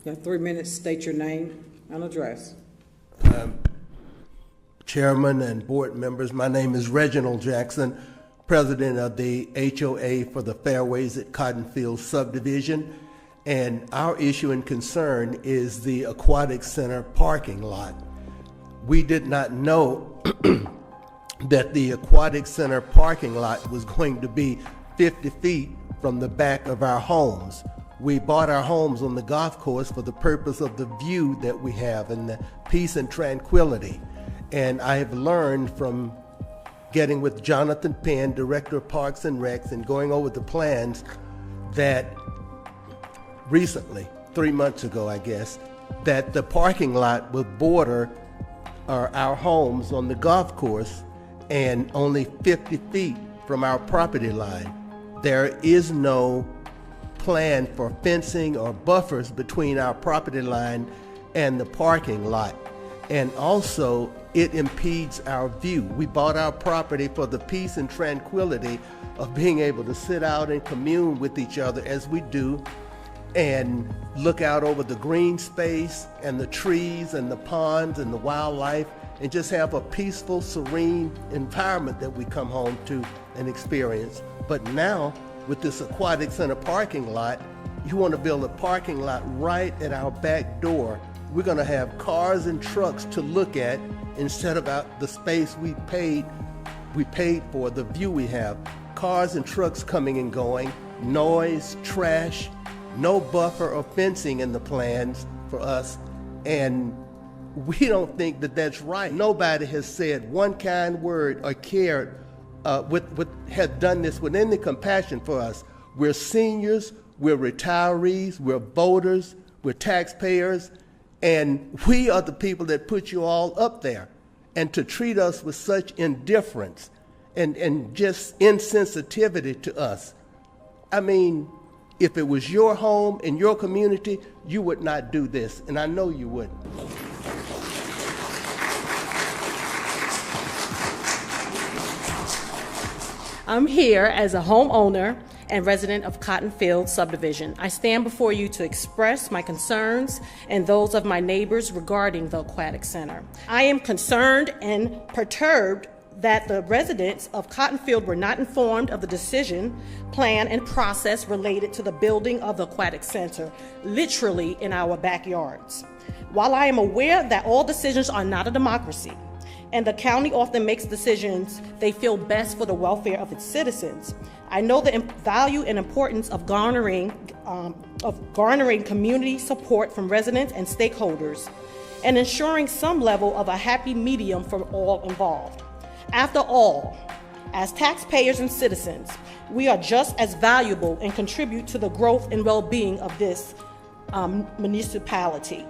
Got 3 minutes. State your name and address. Chairman and board members, my name is Reginald Jackson, president of the HOA for the Fairways at Cotton Fields Subdivision. And our issue and concern is the Aquatic Center parking lot. We did not know that the Aquatic Center parking lot was going to be 50 feet from the back of our homes. We bought our homes on the golf course for the purpose of the view that we have and the peace and tranquility. And I have learned from getting with Jonathan Penn, Director of Parks and Recs, and going over the plans that recently, 3 months ago, I guess, that the parking lot will border our homes on the golf course and only 50 feet from our property line. There is no plan for fencing or buffers between our property line and the parking lot. And also, it impedes our view. We bought our property for the peace and tranquility of being able to sit out and commune with each other as we do and look out over the green space and the trees and the ponds and the wildlife and just have a peaceful, serene environment that we come home to and experience. But now, with this Aquatic Center parking lot, you want to build a parking lot right at our back door. We're going to have cars and trucks to look at instead of out the space we paid for, the view we have. Cars and trucks coming and going, noise, trash, no buffer or fencing in the plans for us, and we don't think that that's right. Nobody has said one kind word or cared had done this with any compassion for us. We're seniors, we're retirees, we're voters, we're taxpayers, and we are the people that put you all up there. And to treat us with such indifference and just insensitivity to us. I mean, if it was your home in your community, you would not do this, and I know you wouldn't. I'm here as a homeowner and resident of Cotton Fields Subdivision. I stand before you to express my concerns and those of my neighbors regarding the Aquatic Center. I am concerned and perturbed that the residents of Cotton Field were not informed of the decision, plan, and process related to the building of the Aquatic Center, literally in our backyards. While I am aware that all decisions are not a democracy, and the county often makes decisions they feel best for the welfare of its citizens, I know the value and importance of garnering community support from residents and stakeholders, and ensuring some level of a happy medium for all involved. After all, as taxpayers and citizens, we are just as valuable and contribute to the growth and well-being of this municipality.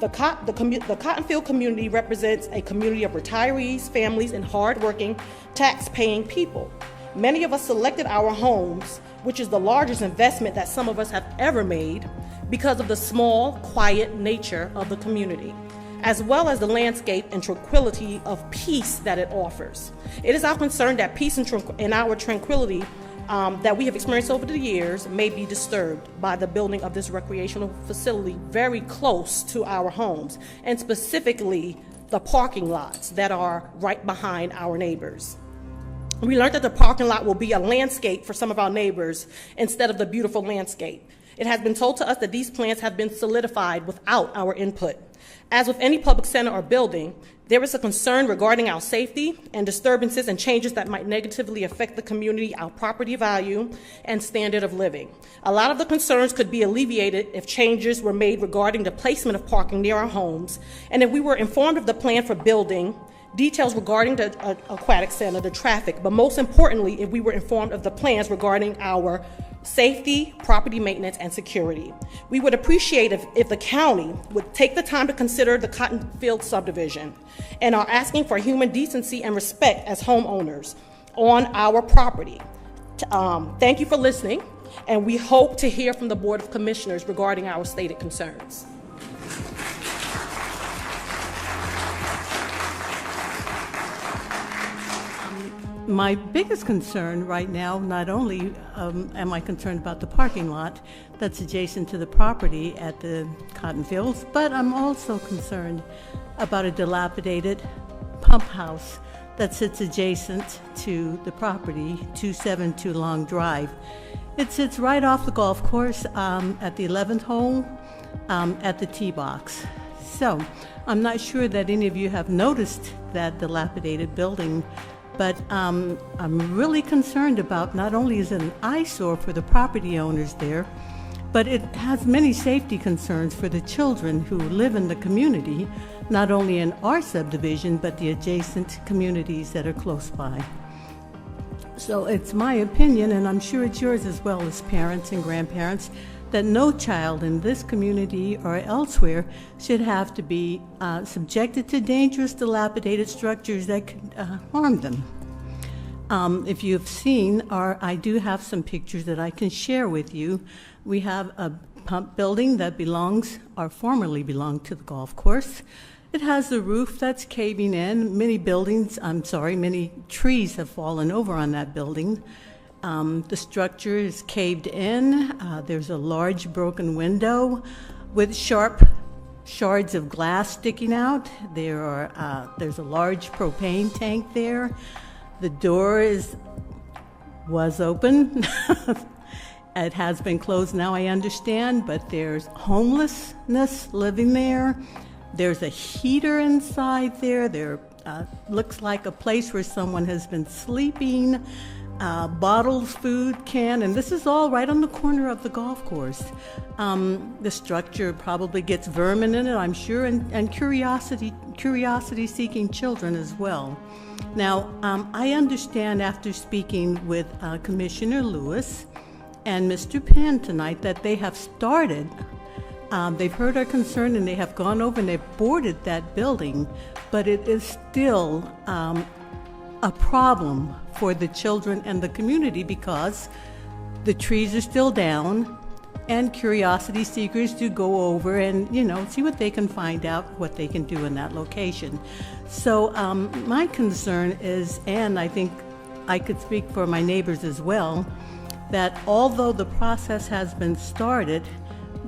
The Cotton Field community represents a community of retirees, families, and hard-working, tax-paying people. Many of us selected our homes, which is the largest investment that some of us have ever made, because of the small, quiet nature of the community, as well as the landscape and tranquility of peace that it offers. It is our concern that peace and our tranquility that we have experienced over the years may be disturbed by the building of this recreational facility very close to our homes, and specifically the parking lots that are right behind our neighbors. We learned that the parking lot will be a landscape for some of our neighbors instead of the beautiful landscape. It has been told to us that these plans have been solidified without our input. As with any public center or building, there is a concern regarding our safety and disturbances and changes that might negatively affect the community, our property value, and standard of living. A lot of the concerns could be alleviated if changes were made regarding the placement of parking near our homes, and if we were informed of the plan for building, details regarding the Aquatic Center, the traffic, but most importantly, if we were informed of the plans regarding our safety, property maintenance, and security. We would appreciate if the county would take the time to consider the Cotton Fields Subdivision and are asking for human decency and respect as homeowners on our property. Thank you for listening, and we hope to hear from the Board of Commissioners regarding our stated concerns. My biggest concern right now, not only am I concerned about the parking lot that's adjacent to the property at the Cotton Fields, but I'm also concerned about a dilapidated pump house that sits adjacent to the property, 272 Long Drive. It sits right off the golf course at the 11th hole at the tee box. So I'm not sure that any of you have noticed that dilapidated building, but I'm really concerned about not only is it an eyesore for the property owners there, but it has many safety concerns for the children who live in the community, not only in our subdivision, but the adjacent communities that are close by. So it's my opinion, and I'm sure it's yours as well as parents and grandparents, that no child in this community or elsewhere should have to be subjected to dangerous, dilapidated structures that could harm them. If you've seen, I do have some pictures that I can share with you. We have a pump building that formerly belonged to the golf course. It has a roof that's caving in. Many trees have fallen over on that building. The structure is caved in. There's a large broken window with sharp shards of glass sticking out. There's a large propane tank there. The door was open. It has been closed now, I understand, but there's homelessness living there. There's a heater inside there. There looks like a place where someone has been sleeping. Bottles, food, can, and this is all right on the corner of the golf course. The structure probably gets vermin in it, I'm sure, and curiosity-seeking children as well. Now, I understand after speaking with Commissioner Lewis and Mr. Penn tonight that they have started. They've heard our concern and they have gone over and they've boarded that building, but it is still a problem for the children and the community because the trees are still down and curiosity seekers do go over and, see what they can find out, what they can do in that location. So my concern is, and I think I could speak for my neighbors as well, that although the process has been started,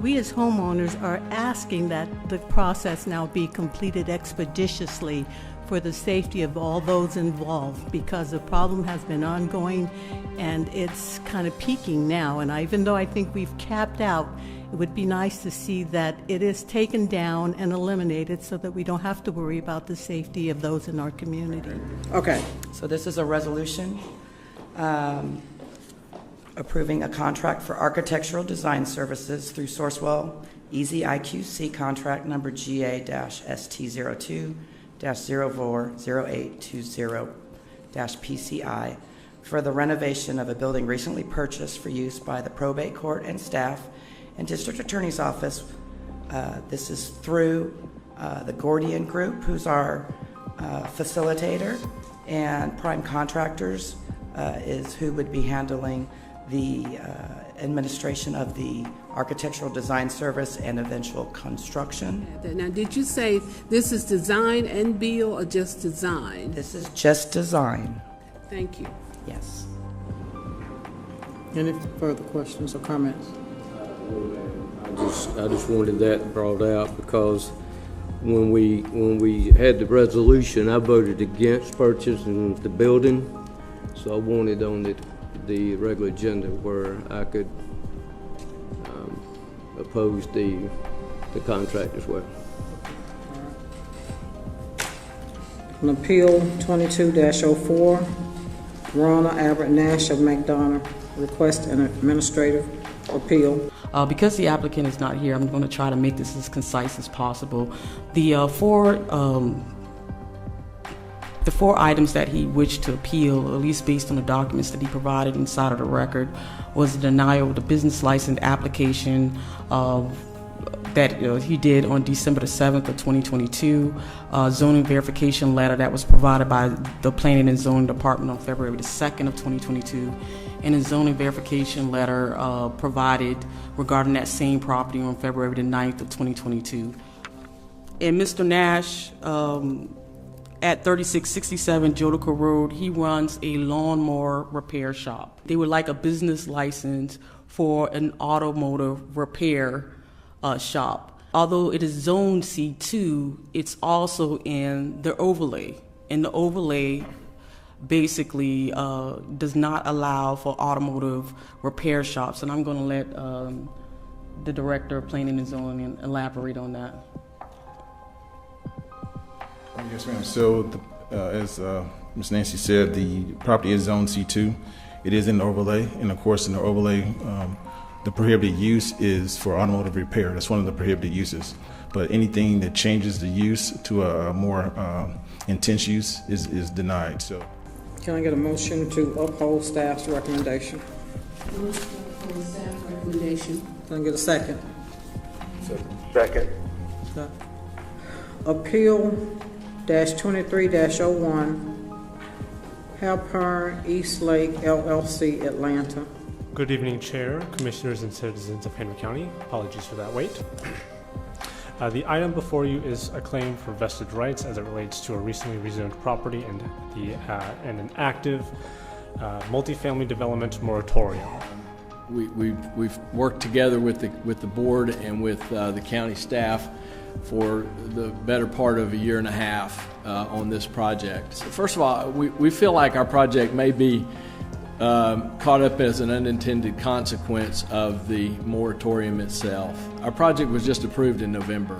we as homeowners are asking that the process now be completed expeditiously for the safety of all those involved, because the problem has been ongoing and it's kind of peaking now. And even though I think we've capped out, it would be nice to see that it is taken down and eliminated so that we don't have to worry about the safety of those in our community. Okay. So this is a resolution approving a contract for architectural design services through Sourcewell Easy IQC contract number GA-ST02-040820-PCI for the renovation of a building recently purchased for use by the probate court and staff and district attorney's office. This is through the Gordian Group, who's our facilitator, and prime contractors is who would be handling the administration of the architectural design service and eventual construction. Now, did you say this is design and build or just design? This is just design. Thank you. Yes. Any further questions or comments? I just wanted that brought out because when we had the resolution, I voted against purchasing the building, so I wanted on the regular agenda where I could oppose the contract as well. On Appeal 22-04, Ronna Albert Nash of McDonough, request an administrative appeal. Because the applicant is not here, I'm going to try to make this as concise as possible. The four items that he wished to appeal, at least based on the documents that he provided inside of the record, was the denial of the business license application that he did on December the 7th of 2022, zoning verification letter that was provided by the Planning and Zoning Department on February the 2nd of 2022, and a zoning verification letter provided regarding that same property on February the 9th of 2022. And Mr. Nash at 3667 Jodica Road. He runs a lawnmower repair shop. They would like a business license for an automotive repair shop. Although it is zone C2, it's also in the overlay. And the overlay basically does not allow for automotive repair shops. And I'm going to let the Director of Planning and Zoning elaborate on that. Yes, ma'am. So, as Ms. Nancy said, the property is zone C2. It is in the overlay, and of course, in the overlay, the prohibited use is for automotive repair. That's one of the prohibited uses. But anything that changes the use to a more intense use is denied. So, Can I get a motion to uphold staff's recommendation? Motion to uphold staff recommendation. Can I get a second? Second. Appeal -23-01, Halpern East Lake LLC, Atlanta. Good evening, Chair, Commissioners, and citizens of Henry County. Apologies for that wait. The item before you is a claim for vested rights as it relates to a recently rezoned property and an active multifamily development moratorium. We've worked together with the board and with the county staff for the better part of a year and a half on this project. So first of all, we feel like our project may be caught up as an unintended consequence of the moratorium itself. Our project was just approved in November,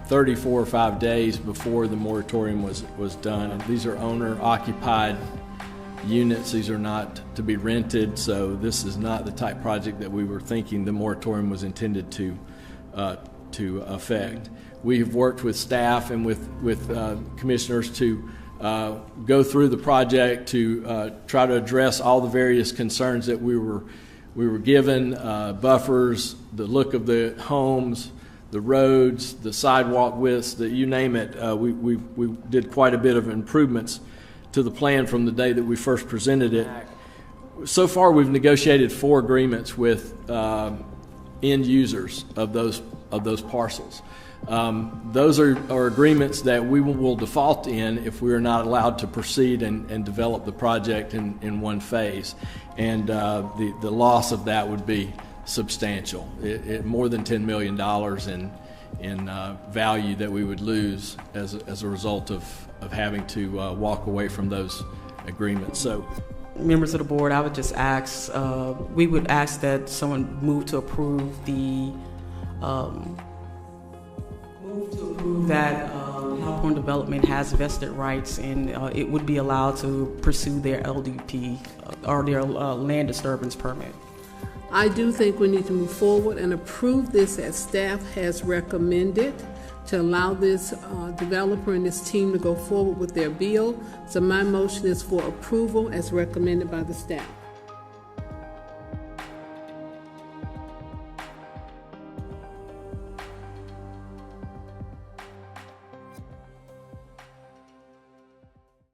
34 or 5 days before the moratorium was done. And these are owner-occupied units. These are not to be rented, so this is not the type project that we were thinking the moratorium was intended to affect. We've worked with staff and with commissioners to go through the project to try to address all the various concerns that we were given, buffers, the look of the homes, the roads, the sidewalk widths, you name it. We did quite a bit of improvements to the plan from the day that we first presented it. So far, we've negotiated 4 agreements with end users of those parcels. Those are agreements that we will default in if we are not allowed to proceed and develop the project in one phase. And the loss of that would be substantial. More than $10 million in value that we would lose as a result of having to walk away from those agreements. So, Members of the board, I would just ask, we would ask that someone move to approve that Halpern Development has vested rights and it would be allowed to pursue their LDP or their land disturbance permit. I do think we need to move forward and approve this as staff has recommended to allow this developer and this team to go forward with their bill. So my motion is for approval as recommended by the staff.